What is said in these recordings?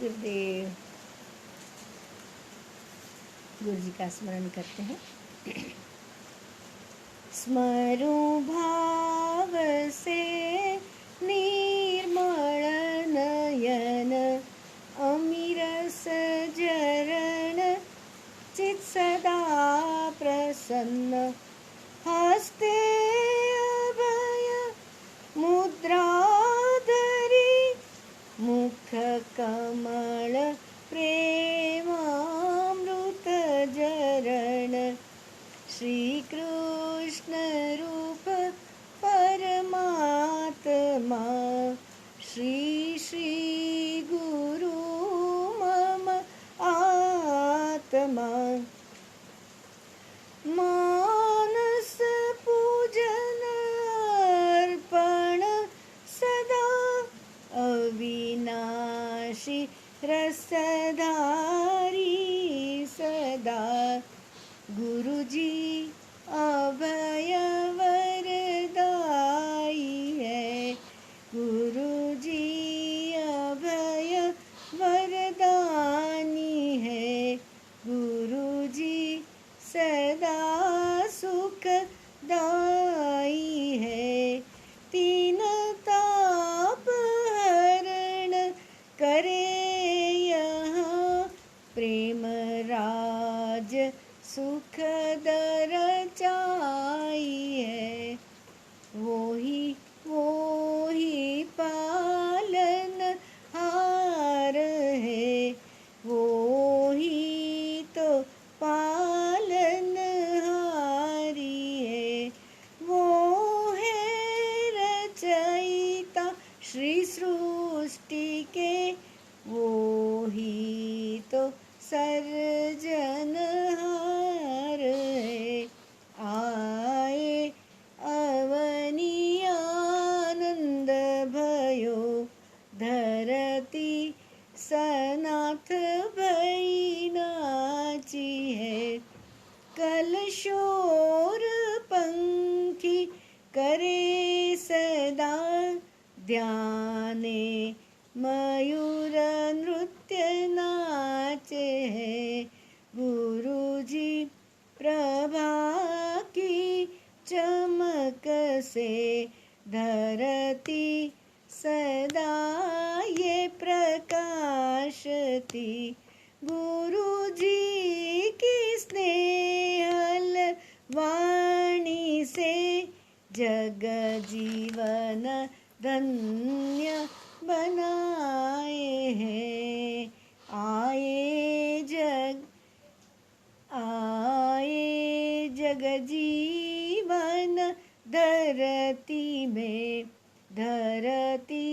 गुरुदेव। गुरु जी का स्मरण करते हैं। स्मरू भाव से निर्मल नयन, अमीरस जरण चित सदा प्रसन्न। हस्ते अभय मुद्रा धरी, मुख कमल प्रेमामृत जरण। श्री कृष्ण रूप परमात्मा, श्री श्री गुरु मम आत्मा। मानस पूजन अर्पण सदा, अविनाशी रसधारी सदा। गुरुजी अभय वरदाई है, गुरुजी अभय वरदानी है। गुरुजी सदा सुखदाई है, तीन ताप हरण करे यहाँ। प्रेम राज सुखद रचाई है, वो ही पालन हार है। वो ही तो पालन हारी है, वो है रचयिता श्री सृष्टि के। वो ही तो सर्जनहार है। आए अवनी आनंद भयो, धरती सनाथ भई नाची है। कलशोर पंखी करे सदा, ध्याने मयूर नृत्य नाचे है। गुरुजी प्रभा की चमक से, धरती सदा ये प्रकाशती। गुरुजी की स्नेहल वाणी से, जग जीवन धन्य बनाए हैं। आए जग जीवन धरती में, धरती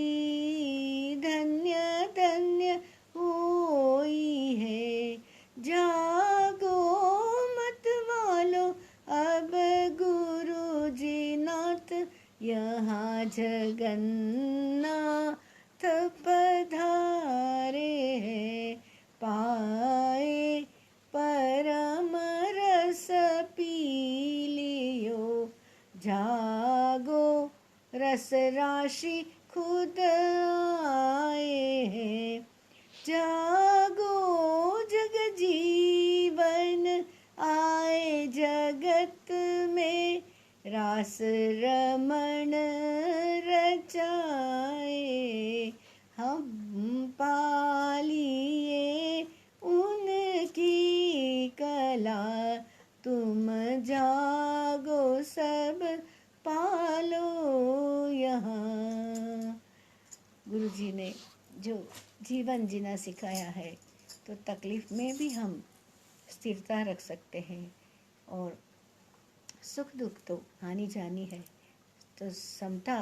धन्य धन्य हुई है। जागो मत वालो अब गुरुजी नाथ, यहाँ जगन्नाथ पधारे हैं। पाए परम रस पी लियो, जागो रस राशि खुद आए हैं। जागो जग जीवन आए जगत में, रास रमण रचाए। हम पालिए उनकी कला, तुम जागो सब पालो यहाँ। गुरु जी ने जो जीवन जीना सिखाया है, तो तकलीफ में भी हम स्थिरता रख सकते हैं, और सुख दुख तो आनी जानी है। तो समता,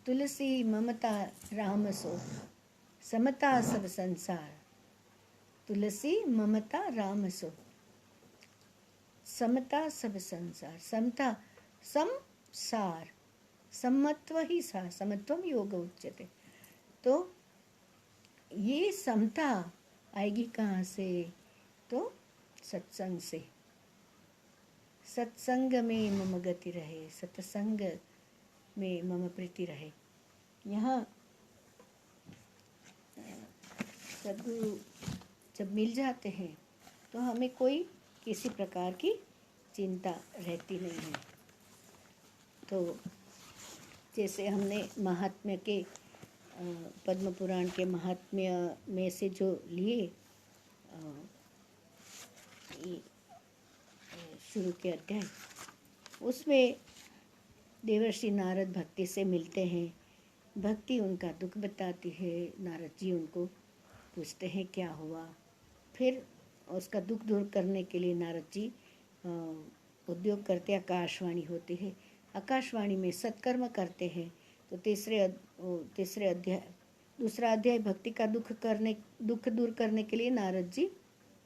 तुलसी ममता राम सो, समता सब संसार। तुलसी ममता राम सो, समता सब संसार। समता संसार, समत्व ही सा, समत्वम योग उच्यते। तो ये समता आएगी कहाँ से? तो सत्संग से। सत्संग में मम गति रहे, सत्संग में मम प्रीति रहे। यहाँ सद्गुरु जब मिल जाते हैं तो हमें कोई किसी प्रकार की चिंता रहती नहीं है। तो जैसे हमने महात्म्य के पद्म पुराण के महात्म्य में से जो लिए शुरू के अध्याय, उसमें देवर्षि नारद भक्ति से मिलते हैं। भक्ति उनका दुख बताती है। नारद जी उनको पूछते हैं क्या हुआ। फिर उसका दुख दूर करने के लिए नारद जी उद्योग करते, आकाशवाणी होती है। आकाशवाणी में सत्कर्म करते हैं। तो तीसरे अध्याय, दूसरा अध्याय भक्ति का दुख दूर करने के लिए नारद जी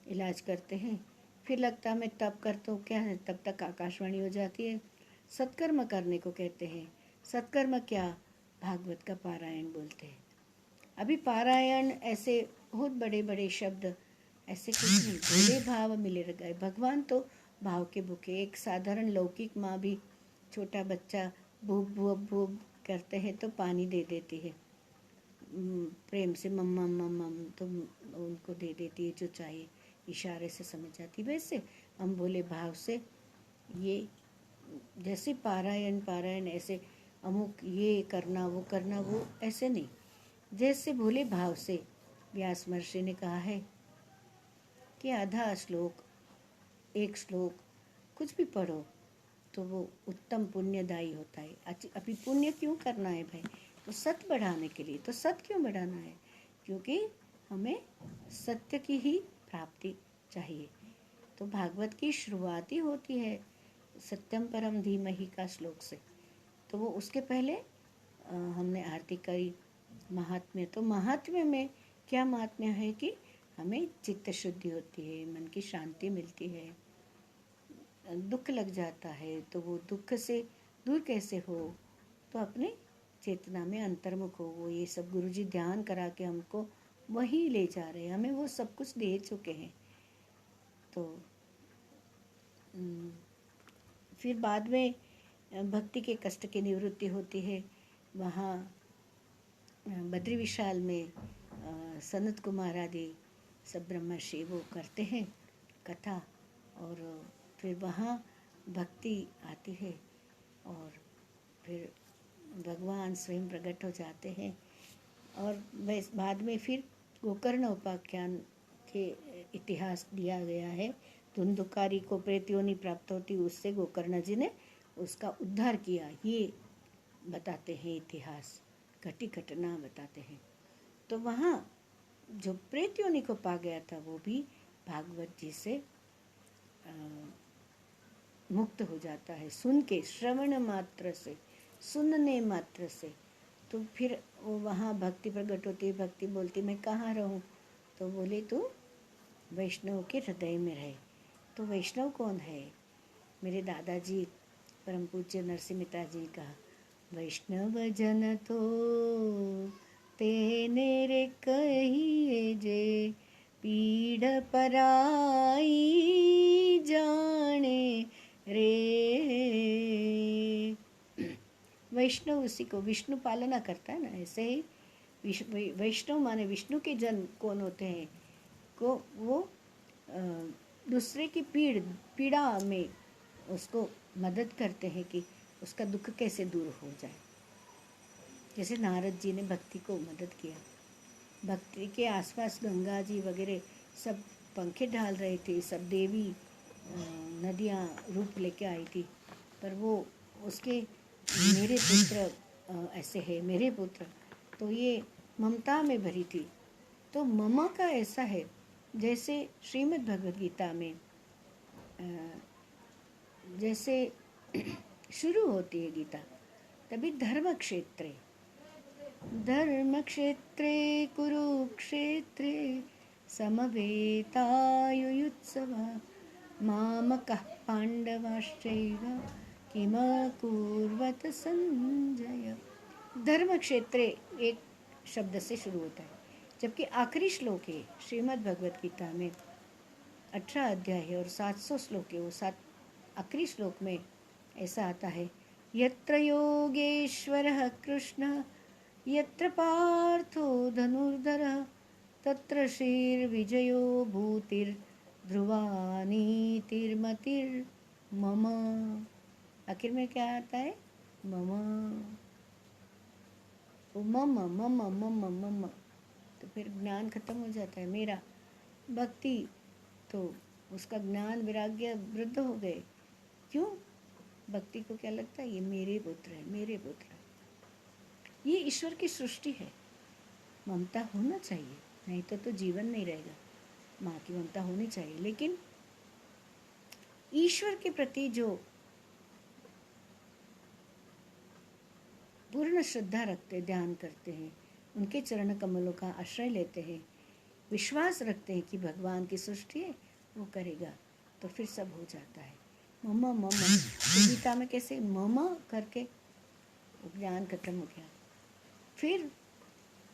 इलाज करते हैं। फिर लगता है मैं तप करता हूँ, क्या है, तब तक आकाशवाणी हो जाती है। सत्कर्म करने को कहते हैं। सत्कर्म क्या, भागवत का पारायण बोलते हैं। अभी पारायण ऐसे बहुत बड़े बड़े शब्द ऐसे कुछ नहीं, भोले भाव मिले गए। भगवान तो भाव के भूखे। एक साधारण लौकिक माँ भी छोटा बच्चा भूख भूख भूख करते हैं तो पानी दे देती है, प्रेम से मम्मा मम्मा तो उनको दे देती है जो चाहिए, इशारे से समझ जाती। वैसे हम भोले भाव से ये जैसे पारायण ऐसे अमुक ये करना वो ऐसे नहीं, जैसे भोले भाव से व्यास महर्षि ने कहा है कि आधा श्लोक, एक श्लोक कुछ भी पढ़ो तो वो उत्तम पुण्यदायी होता है। अभी पुण्य क्यों करना है भाई, तो सत्य बढ़ाने के लिए। तो सत्य क्यों बढ़ाना है, क्योंकि हमें सत्य की ही प्राप्ति चाहिए। तो भागवत की शुरुआत ही होती है सत्यम परम धीमहि का श्लोक से। तो वो उसके पहले हमने आरती करी महात्म्य। तो महात्म्य में क्या महात्म्य है कि हमें चित्त शुद्धि होती है, मन की शांति मिलती है। दुख लग जाता है तो वो दुख से दूर कैसे हो, तो अपने चेतना में अंतर्मुख हो। वो ये सब गुरुजी ध्यान करा के हमको वहीं ले जा रहे हैं, हमें वो सब कुछ दे चुके हैं। तो फिर बाद में भक्ति के कष्ट की निवृत्ति होती है। वहाँ बद्री विशाल में सनत कुमार आदि सब ब्रह्मर्षि वो करते हैं कथा, और फिर वहाँ भक्ति आती है और फिर भगवान स्वयं प्रकट हो जाते हैं। और बाद में फिर गोकर्ण उपाख्यान के इतिहास दिया गया है। धुंधुकारी को प्रेत योनि प्राप्त होती, उससे गोकर्ण जी ने उसका उद्धार किया, ये बताते हैं इतिहास, घटी घटना बताते हैं। तो वहाँ जो प्रेत योनि को पा गया था वो भी भागवत जी से मुक्त हो जाता है, सुन के, श्रवण मात्र से, सुनने मात्र से। तो फिर वो वहाँ भक्ति प्रकट होती है। भक्ति बोलती मैं कहाँ रहूँ, तो बोले तू वैष्णव के हृदय में रहे। तो वैष्णव कौन है, मेरे दादाजी परम पूज्य नरसिंह मेहता जी का, वैष्णव जन तो तेने रे कहिए जे, पीड़ पराई जाने रे। वैष्णव उसी को विष्णु पालना करता है ना, ऐसे ही वैष्णव माने विष्णु के जन कौन होते हैं, को वो दूसरे की पीड़ा में उसको मदद करते हैं कि उसका दुख कैसे दूर हो जाए। जैसे नारद जी ने भक्ति को मदद किया। भक्ति के आसपास गंगा जी वगैरह सब पंखे डाल रहे थे, सब देवी नदियाँ रूप लेके आई थी, पर वो उसके मेरे पुत्र ऐसे है, मेरे पुत्र, तो ये ममता में भरी थी। तो ममा का ऐसा है, जैसे श्रीमद् भगवद गीता में जैसे शुरू होती है गीता, तभी धर्म क्षेत्रे कुरुक्षेत्रे समवेतायुयुत्सवः मामकः पांडवाश्चैव किमकुर्वत संजय। धर्म क्षेत्रे एक शब्द से शुरू होता है, जबकि आखिरी श्लोक है श्रीमद् भगवद गीता में 18 अध्याय है और 700 श्लोक है। वो आखिरी श्लोक में ऐसा आता है, यत्र योगेश्वरः कृष्ण यत्र पार्थो धनुर्धरः तत्र श्रीर्विजयो भूतिर्ध्रुवा नीतिर्मतिर्मम। आखिर में क्या आता है? मम। मम मम मम मम, तो फिर ज्ञान खत्म हो जाता है मेरा। भक्ति तो उसका ज्ञान वैराग्य वृद्ध हो गए। क्यों? भक्ति को क्या लगता है? ये मेरे पुत्र है, मेरे पुत्र है। ये ईश्वर की सृष्टि है। ममता होना चाहिए, नहीं तो जीवन नहीं रहेगा। माँ की ममता होनी चाहिए, लेकिन ईश्वर के प्रति जो पूर्ण श्रद्धा रखते, ध्यान करते हैं, उनके चरण कमलों का आश्रय लेते हैं, विश्वास रखते हैं कि भगवान की सृष्टि है, वो करेगा, तो फिर सब हो जाता है। मम मम, तो गीता में कैसे मम करके ज्ञान खत्म हो गया। फिर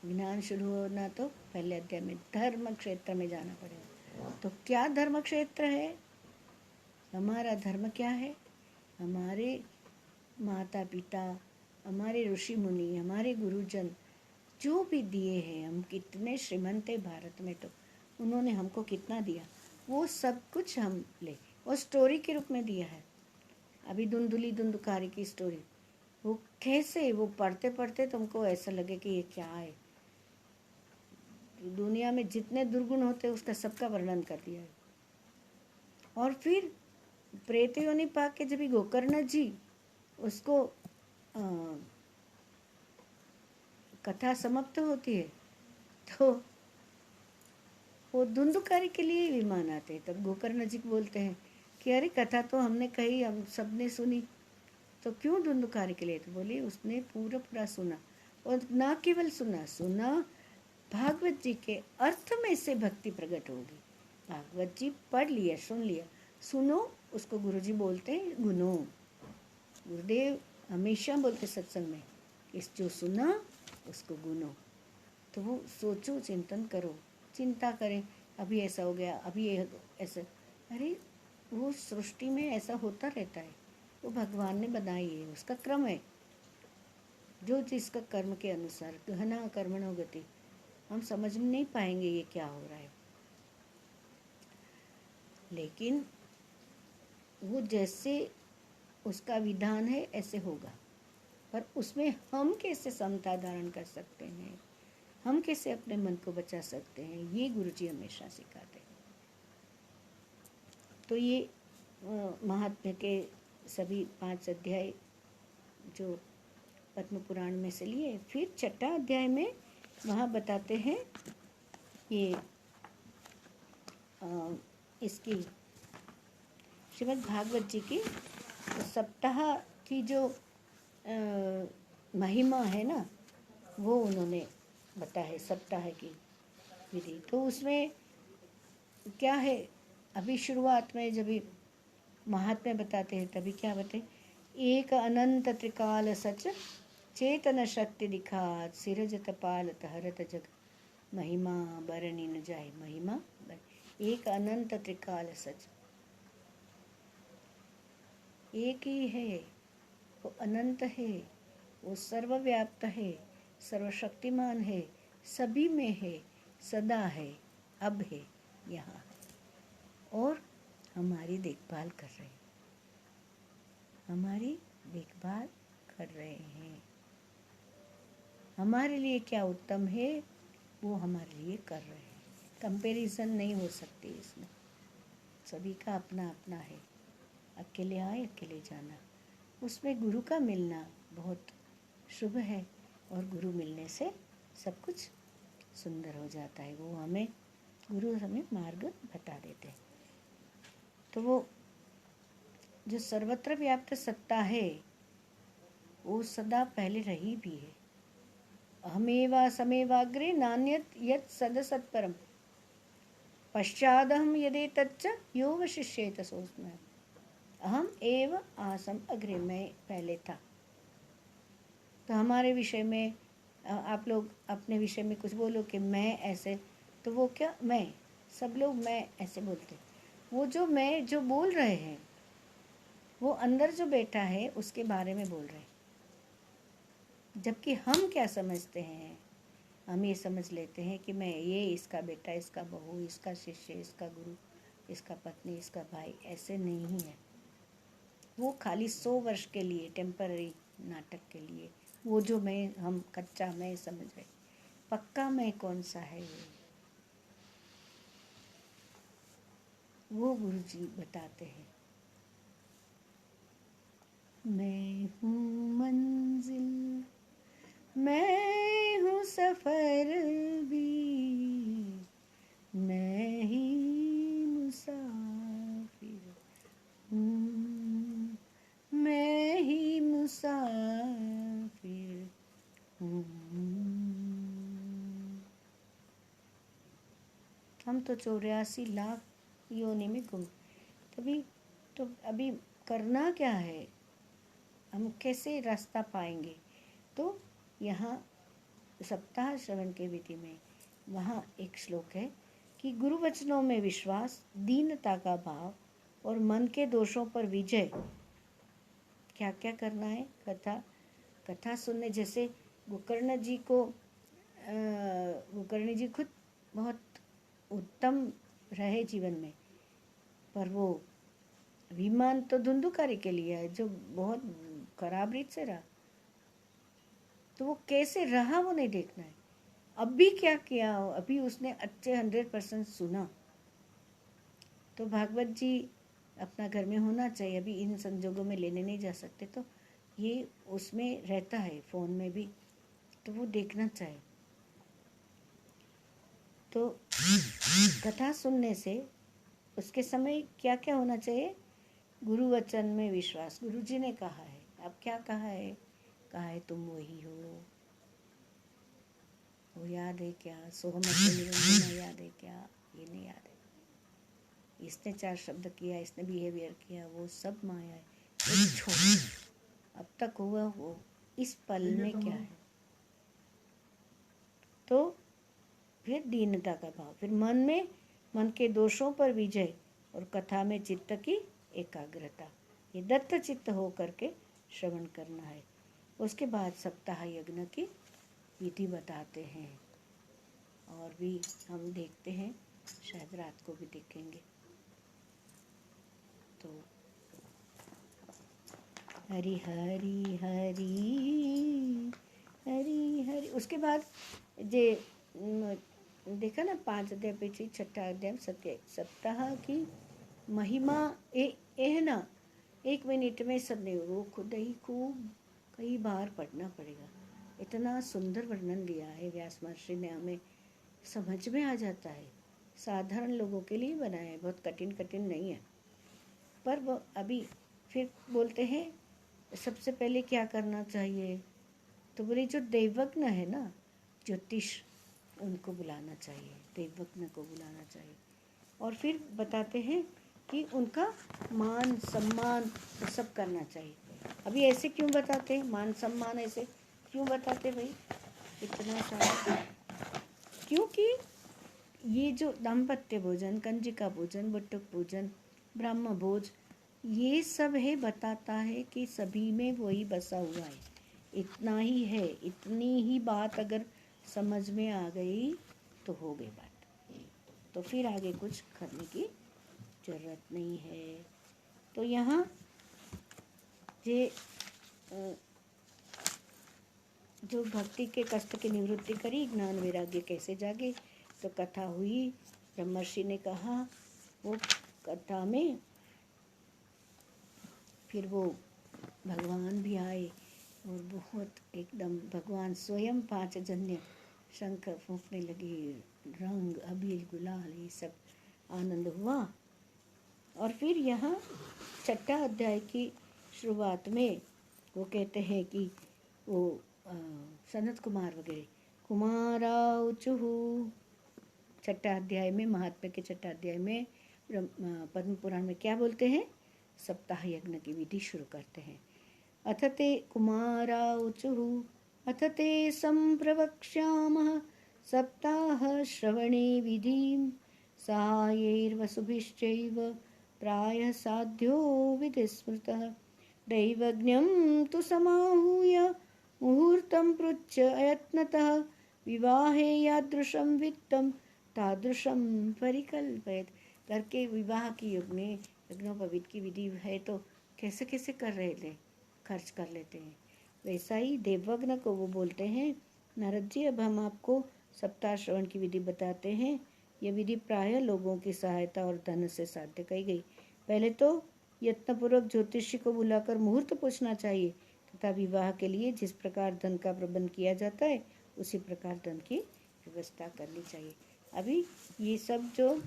ज्ञान शुरू होना तो पहले अध्याय में धर्म क्षेत्र में जाना पड़ेगा। तो क्या धर्म क्षेत्र है? हमारा धर्म क्या है? हमारे माता पिता, हमारे ऋषि मुनि, हमारे गुरुजन जो भी दिए हैं, हम कितने श्रीमंत है भारत में, तो उन्होंने हमको कितना दिया, वो सब कुछ हम ले, और स्टोरी के रूप में दिया है। अभी धुंधुली धुंधुकारी की स्टोरी, वो कैसे, वो पढ़ते पढ़ते तुमको ऐसा लगे कि ये क्या है। दुनिया में जितने दुर्गुण होते उसका सबका वर्णन कर दिया है। और फिर प्रेत योनि पाक के जब गोकर्ण जी उसको कथा समाप्त होती है, तो वो धुंधुकारी के लिए विमान आते हैं। तब गोकर्ण जी बोलते हैं कि अरे कथा तो हमने कही, हम सबने सुनी, तो क्यों धुंधुकारी के लिए? तो बोली उसने पूरा पूरा सुना, और ना केवल सुना, भागवत जी के अर्थ में से भक्ति प्रकट होगी। भागवत जी पढ़ लिया, सुन लिया, सुनो, उसको गुरुजी बोलते हैं गुनो। गुरुदेव हमेशा बोलते सत्संग में, इस जो सुना उसको गुनो। तो वो सोचो, चिंतन करो, चिंता करें, अभी ऐसा हो गया, अभी ऐसा, अरे वो सृष्टि में ऐसा होता रहता है, वो भगवान ने बनाई है, उसका क्रम है। जो जिसका कर्म के अनुसार, गहना कर्मणो गति, हम समझ नहीं पाएंगे ये क्या हो रहा है, लेकिन वो जैसे उसका विधान है ऐसे होगा। पर उसमें हम कैसे समता धारण कर सकते हैं, हम कैसे अपने मन को बचा सकते हैं, ये गुरुजी हमेशा सिखाते हैं। तो ये महात्म्य के सभी 5 अध्याय जो पद्म पुराण में से लिए, फिर 6वां अध्याय में वहाँ बताते हैं ये इसकी श्रीमद् भागवत जी की सप्ताह की जो महिमा है ना, वो उन्होंने बताया है, सप्ताह की विधि। तो उसमें क्या है, अभी शुरुआत में जब महात्म्य बताते हैं तभी क्या बताए, एक अनंत त्रिकाल सच चेतन शक्ति दिखात, सिरज तपाल हरत जग महिमा बरनी न जाए। महिमा एक अनंत त्रिकाल सच, एक ही है, वो अनंत है, वो सर्वव्याप्त है, सर्वशक्तिमान है, सभी में है, सदा है, अब है, यहाँ है, और हमारी देखभाल कर रहे हैं, हमारी देखभाल कर रहे हैं। हमारे लिए क्या उत्तम है वो हमारे लिए कर रहे हैं। कंपैरिजन नहीं हो सकती इसमें, सभी का अपना अपना है। अकेले आए अकेले जाना, उसमें गुरु का मिलना बहुत शुभ है, और गुरु मिलने से सब कुछ सुंदर हो जाता है। वो हमें, गुरु हमें मार्ग बता देते हैं। तो वो जो सर्वत्र व्याप्त सत्ता है वो सदा पहले रही भी है। अहमेवा समेवाग्रे नान्यत यत् सदसत्परम पश्चादहम यदि तच्च यो वशिष्येत सोऽस्मि। अहम एव आसम अग्रे, मैं पहले था। तो हमारे विषय में आप लोग अपने विषय में कुछ बोलो कि मैं ऐसे, तो वो क्या, मैं, सब लोग मैं ऐसे बोलते, वो जो मैं जो बोल रहे हैं वो अंदर जो बैठा है उसके बारे में बोल रहे हैं। जबकि हम क्या समझते हैं, हम ये समझ लेते हैं कि मैं ये इसका बेटा, इसका बहू, इसका शिष्य, इसका गुरु, इसका पत्नी, इसका भाई, ऐसे नहीं है। वो खाली 100 वर्ष के लिए, टेम्पररी नाटक के लिए, वो जो मैं, हम कच्चा मैं समझ रहे, पक्का मैं कौन सा है वो गुरु जी बताते हैं। मैं हूँ मंजिल, मैं हूँ सफर भी, मैं ही मुसाफिर हूँ, मैं ही मुसाफिर हूँ। हम तो 84 लाख योनि में घूम, तभी तो अभी करना क्या है, हम कैसे रास्ता पाएंगे? तो यहाँ सप्ताह श्रवण के विधि में वहाँ एक श्लोक है कि गुरु वचनों में विश्वास, दीनता का भाव और मन के दोषों पर विजय। क्या क्या करना है? कथा सुनने, जैसे गोकर्ण जी को, गोकर्ण जी खुद बहुत उत्तम रहे जीवन में, पर वो विमान तो धुंधुकारी के लिए है, जो बहुत खराब रीत से रहा, तो वो कैसे रहा वो नहीं देखना है। अभी क्या किया, अभी उसने अच्छे 100% सुना। तो भागवत जी अपना घर में होना चाहिए, अभी इन संजोगों में लेने नहीं जा सकते, तो ये उसमें रहता है, फ़ोन में भी, तो वो देखना चाहिए। तो कथा सुनने से उसके समय क्या क्या होना चाहिए? गुरु वचन में विश्वास, गुरु जी ने कहा है, अब क्या कहा है? कहा है तुम वही हो, वो याद है क्या? सोहम निरंजन याद है क्या? ये नहीं याद है। इसने 4 शब्द किया, इसने बिहेवियर किया, वो सब माया है, वो छोड़। अब तक हुआ वो इस पल में क्या है? तो फिर दीनता का भाव, फिर मन के दोषों पर विजय और कथा में चित्त की एकाग्रता, ये दत्त चित्त हो करके श्रवण करना है। उसके बाद सप्ताह यज्ञ की विधि बताते हैं, और भी हम देखते हैं, शायद रात को भी देखेंगे। तो हरि हरि हरि हरि हरि, उसके बाद जे देखा ना, 5 अध्याय पीछे 6ठा अध्याय सप्ताह की महिमा है ना, 1 मिनट में सब नहीं, वो खुद ही खूब कई बार पढ़ना पड़ेगा। इतना सुंदर वर्णन दिया है व्यास महर्षि ने, हमें समझ में आ जाता है। साधारण लोगों के लिए बनाया है, बहुत कठिन नहीं है। पर वो अभी फिर बोलते हैं सबसे पहले क्या करना चाहिए, तो बोले जो दैवज्ञ है ना, ज्योतिष, उनको बुलाना चाहिए, दैवज्ञ को बुलाना चाहिए। और फिर बताते हैं कि उनका मान सम्मान सब करना चाहिए। अभी ऐसे क्यों बताते हैं, मान सम्मान ऐसे क्यों बताते भाई इतना सारा? क्योंकि ये जो दाम्पत्य भोजन, कंजिका भोजन, बटुक भोजन, ब्रह्म भोज, ये सब है, बताता है कि सभी में वही बसा हुआ है। इतना ही है, इतनी ही बात अगर समझ में आ गई तो हो गई बात, तो फिर आगे कुछ करने की जरूरत नहीं है। तो यहाँ ये जो भक्ति के कष्ट की निवृत्ति करी, ज्ञान वैराग्य कैसे जागे, तो कथा हुई, ब्रह्मर्षि ने कहा, वो कथा में फिर वो भगवान भी आए, और बहुत एकदम भगवान स्वयं 5 जन्य शंख फूंकने लगे, रंग अबीर गुलाल ये सब आनंद हुआ। और फिर यहाँ 6ठा अध्याय की शुरुआत में वो कहते हैं कि वो सनत कुमार वगैरह कुमाराउचुहु, 6ठा अध्याय में, महात्म्य के 6ठा अध्याय में पद्म पुराण में क्या बोलते हैं? सप्ताह यज्ञ की विधि शुरू करते हैं। अथ ते कुमाराउचुहु अथ ते संप्रवक्ष्यामः सप्ताह श्रवणे विधिं सायैर्वसुभिश्चैव प्रायः साध्यो विधिस्मृतः दैवज्ञं तु समाहूय मुहूर्तं पृच्छ अयत्नतः विवाहे यादृशं वित्तं तादृशं परिकल्पयत। करके विवाह की युग में यज्ञोपवीत की विधि है तो कैसे कैसे कर रहे थे, खर्च कर लेते हैं। वैसा ही देववग्न को वो बोलते हैं, नारद जी अब हम आपको सप्ताह श्रवण की विधि बताते हैं। यह विधि प्रायः लोगों की सहायता और धन से साध्य कही गई। पहले तो यत्नपूर्वक ज्योतिषी को बुलाकर मुहूर्त पूछना चाहिए तथा विवाह के लिए जिस प्रकार धन का प्रबंध किया जाता है उसी प्रकार धन की व्यवस्था करनी चाहिए। अभी ये सब जो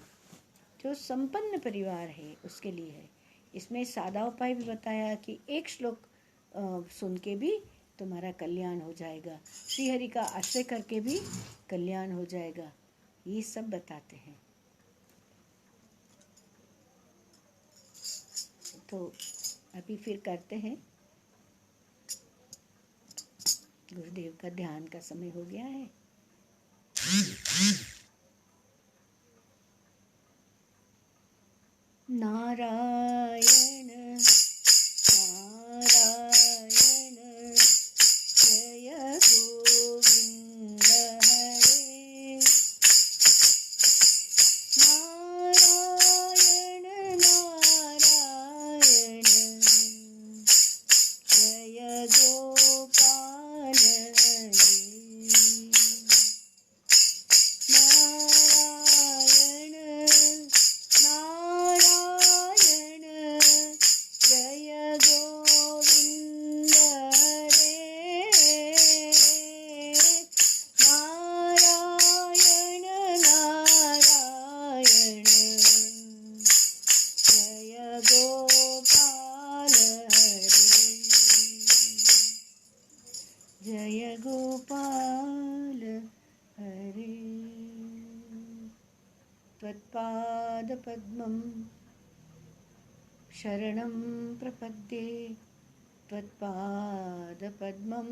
संपन्न परिवार है उसके लिए है। इसमें सादा उपाय भी बताया कि एक श्लोक सुन के भी तुम्हारा कल्याण हो जाएगा, श्री हरि का आश्रय करके भी कल्याण हो जाएगा, ये सब बताते हैं। तो अभी फिर करते हैं, गुरुदेव का ध्यान का समय हो गया है। नारायण नारायण जय गोविंद हरे, नारायण नारायण जय गोपाल हरे, नारायण नारायण जय गोविंद हरे, नारायण नारायण जय गोपाल हरे, जय गोपाल हरे। त्वत्पादपद्मं शरणं प्रपद्ये, त्वत्पादपद्मं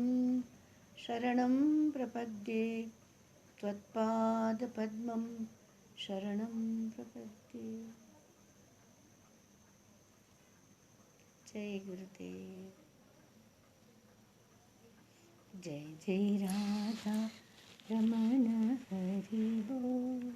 शरणं प्रपद्ये, त्वत्पादपद्मं शरणं प्रपद्ये। जय गुरुदेव। जय जय राधा रमण हरि बोल।